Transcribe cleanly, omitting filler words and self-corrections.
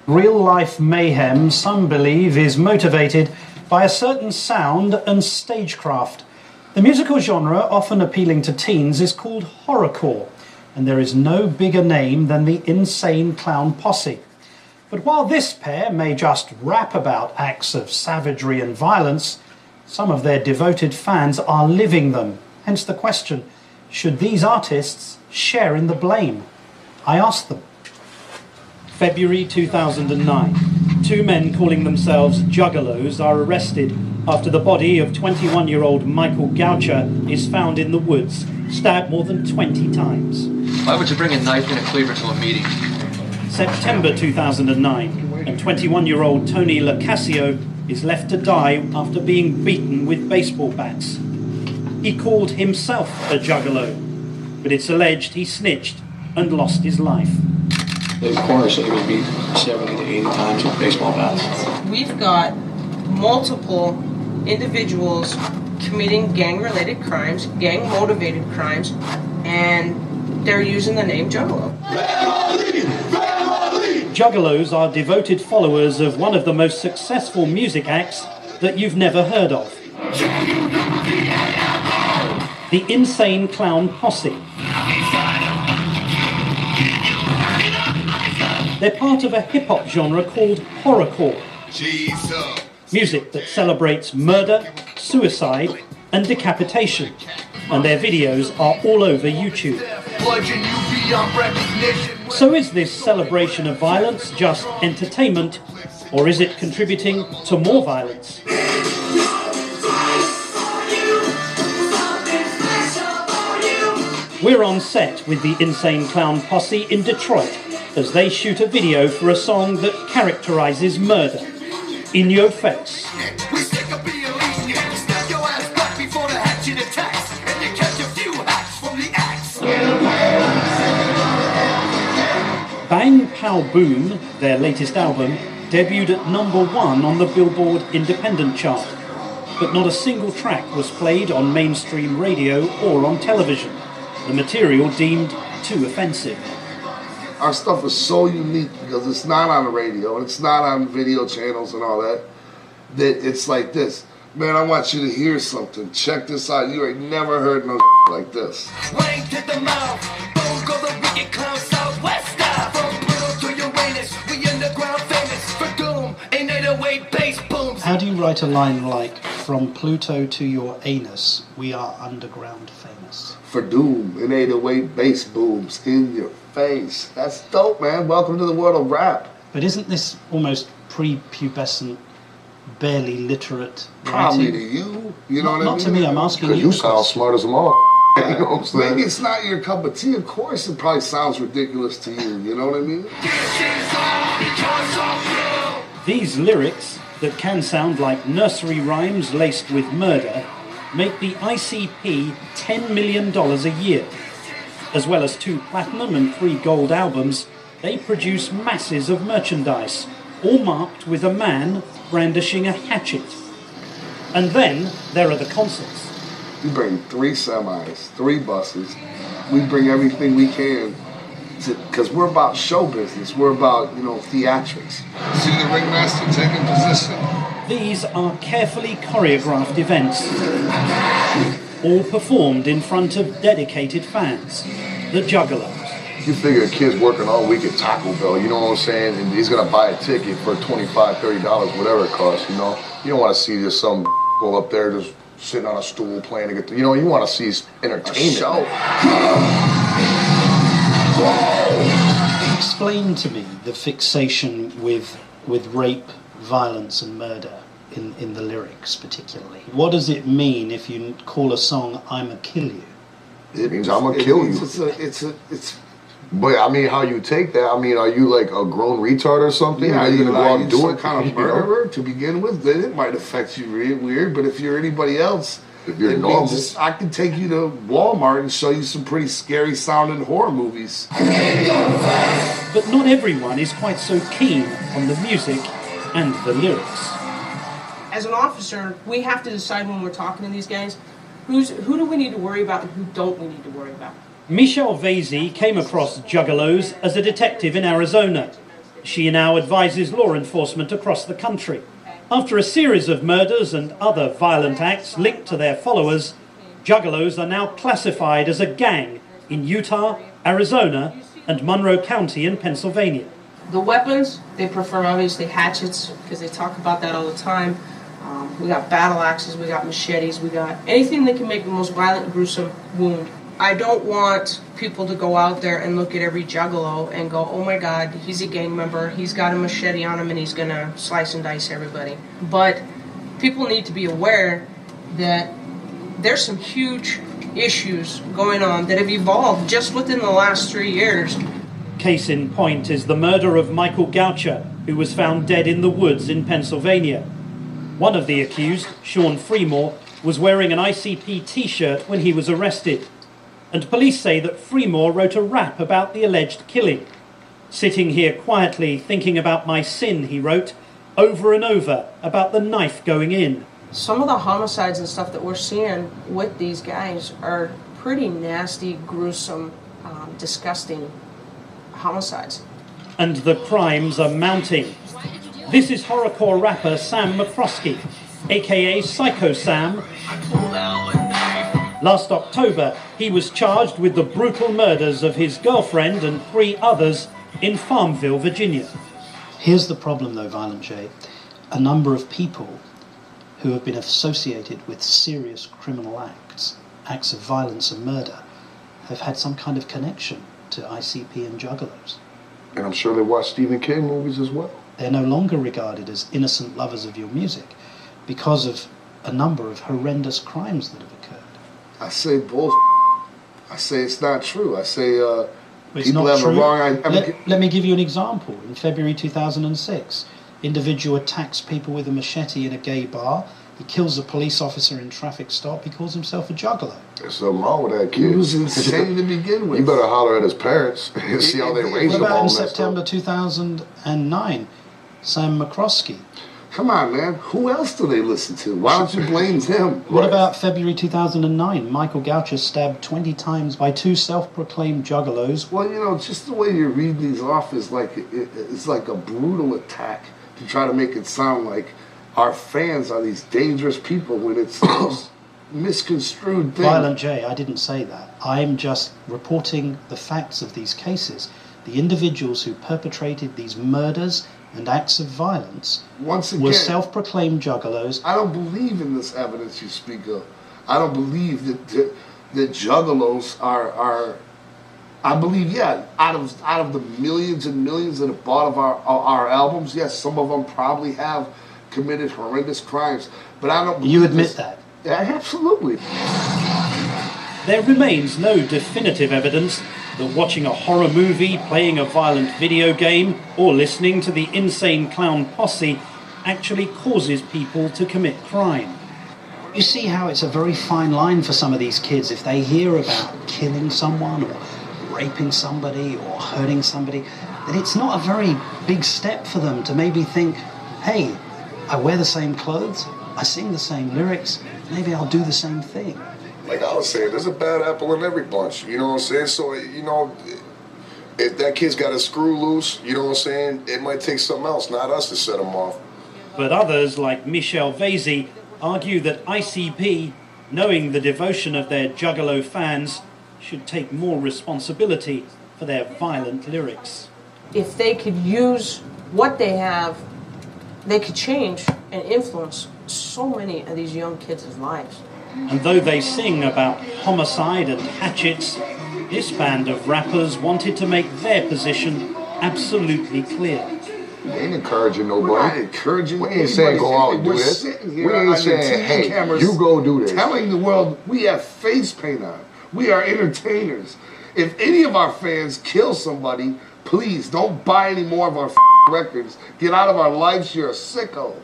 Real-life mayhem, some believe, is motivated by a certain sound and stagecraft. The musical genre, often appealing to teens, is called horrorcore, and there is no bigger name than the Insane Clown Posse. But while this pair may just rap about acts of savagery and violence, some of their devoted fans are living them. Hence the question, should these artists share in the blame? I asked them. February 2009. Two men calling themselves juggalos are arrested after the body of 21-year-old Michael Goucher is found in the woods, stabbed more than 20 times. Why would you bring a knife and a cleaver to a meeting? September 2009, and 21-year-old Tony Lacasio is left to die after being beaten with baseball bats. He called himself a juggalo, but it's alleged he snitched and lost his life. The coroner said he was beat 70 to 80 times with baseball bats. We've got multiple individuals committing gang-related crimes, gang-motivated crimes, and they're using the name Juggalo. Juggalos are devoted followers of one of the most successful music acts that you've never heard of. The Insane Clown Posse. They're part of a hip-hop genre called horrorcore. Music that celebrates murder, suicide, and decapitation. And their videos are all over YouTube. So is this celebration of violence just entertainment, or is it contributing to more violence? We're on set with the Insane Clown Posse in Detroit as they shoot a video for a song that characterizes murder. In Your Face. Bang Pow Boom, their latest album, debuted at #1 on the Billboard Independent chart, but not a single track was played on mainstream radio or on television, the material deemed too offensive. Our stuff is so unique because it's not on the radio and it's not on video channels and all that, that it's like this. Man, I want you to hear something. Check this out. You ain't never heard no like this. How do you write a line like, "From Pluto to your anus, we are underground famous"? For doom, in 808 bass booms in your face. That's dope, man. Welcome to the world of rap. But isn't this almost pre-pubescent, barely literate Probably writing? to you. You know what I mean? Not to me, I'm asking Because you. you sound smart as a mother. You know what I'm saying? Maybe it's not your cup of tea. Of course, it probably sounds ridiculous to you. You know what I mean? These lyrics, that can sound like nursery rhymes laced with murder, make the ICP $10 million a year. As well as 2 platinum and 3 gold albums, they produce masses of merchandise, all marked with a man brandishing a hatchet. And then there are the concerts. We bring 3 semis, 3 buses. We bring everything we can, because we're about show business. We're about, theatrics. See the ringmaster taking position. These are carefully choreographed events, all performed in front of dedicated fans, the Juggalos. You figure a kid's working all week at Taco Bell, you know what I'm saying? And he's going to buy a ticket for $25, $30, whatever it costs, You don't want to see just some go up there just sitting on a stool playing a guitar. You want to see entertainment. Show. Explain to me the fixation with rape, violence and murder in the lyrics particularly. What does it mean if you call a song "I'ma Kill You"? It means I'm gonna kill you. But I mean, how you take that? I mean, are you like a grown retard or something? Yeah, are you gonna go out and do some it? kind of murderer to begin with? Then it might affect you weird. But if you're anybody else, if you're it normal, means I can take you to Walmart and show you some pretty scary sounding horror movies. But not everyone is quite so keen on the music and the lyrics. As an officer, we have to decide when we're talking to these guys, who do we need to worry about and who don't we need to worry about. Michel Vasey came across Juggalos as a detective in Arizona. She now advises law enforcement across the country. After a series of murders and other violent acts linked to their followers, juggalos are now classified as a gang in Utah, Arizona, and Monroe County in Pennsylvania. The weapons, they prefer obviously hatchets, because they talk about that all the time. We got battle axes, we got machetes, we got anything that can make the most violent, gruesome wound. I don't want people to go out there and look at every juggalo and go, oh my God, he's a gang member, he's got a machete on him and he's gonna slice and dice everybody. But people need to be aware that there's some huge issues going on that have evolved just within the last 3 years. Case in point is the murder of Michael Goucher, who was found dead in the woods in Pennsylvania. One of the accused, Sean Freemore, was wearing an ICP t-shirt when he was arrested. And police say that Freemore wrote a rap about the alleged killing. Sitting here quietly thinking about my sin, he wrote, over and over about the knife going in. Some of the homicides and stuff that we're seeing with these guys are pretty nasty, gruesome, disgusting homicides. And the crimes are mounting. This is horrorcore rapper Sam McCroskey, aka Psycho Sam. Last October, he was charged with the brutal murders of his girlfriend and 3 others in Farmville, Virginia. Here's the problem though, Violent J. A number of people who have been associated with serious criminal acts of violence and murder, have had some kind of connection to ICP and juggalos. And I'm sure they watch Stephen King movies as well. They're no longer regarded as innocent lovers of your music because of a number of horrendous crimes that have occurred. I say bull. I say it's not true. I say It's people not have true. the wrong idea. Let me give you an example. In February 2006, individual attacks people with a machete in a gay bar. He kills a police officer in traffic stop. He calls himself a juggalo. There's something wrong with that kid. He was insane to begin with. You better holler at his parents and see how they raise What him about all in messed September up. 2009, Sam McCroskey? Come on, man. Who else do they listen to? Why don't you blame him? What Right. about February 2009? Michael Goucher stabbed 20 times by 2 self-proclaimed juggalos. Well, you know, just the way you read these off is like it's like a brutal attack to try to make it sound like our fans are these dangerous people when it's misconstrued thing. Violent J, I didn't say that. I'm just reporting the facts of these cases. The individuals who perpetrated these murders and acts of violence Once were again, self-proclaimed juggalos. I don't believe in this evidence you speak of. I don't believe that juggalos are. I believe, yeah, out of the millions and millions that have bought of our albums, yes, some of them probably have committed horrendous crimes. But I don't. You believe admit this- that? Yeah, absolutely. There remains no definitive evidence that watching a horror movie, playing a violent video game, or listening to the Insane Clown Posse actually causes people to commit crime. You see how it's a very fine line for some of these kids if they hear about killing someone or raping somebody or hurting somebody, that it's not a very big step for them to maybe think, hey, I wear the same clothes, I sing the same lyrics, maybe I'll do the same thing. Like I was saying, there's a bad apple in every bunch. You know what I'm saying? So, you know, if that kid's got a screw loose, you know what I'm saying? It might take something else, not us, to set him off. But others, like Michel Vasey, argue that ICP, knowing the devotion of their juggalo fans, should take more responsibility for their violent lyrics. If they could use what they have, they could change and influence so many of these young kids' lives. And though they sing about homicide and hatchets, this band of rappers wanted to make their position absolutely clear. We ain't encouraging nobody. We're not encouraging. We ain't saying go out and do We're this. sitting We here ain't on the saying, TV hey, cameras you go do this. telling the world we have face paint on. We are entertainers. If any of our fans kill somebody, please don't buy any more of our records. Get out of our lives. You're a sicko.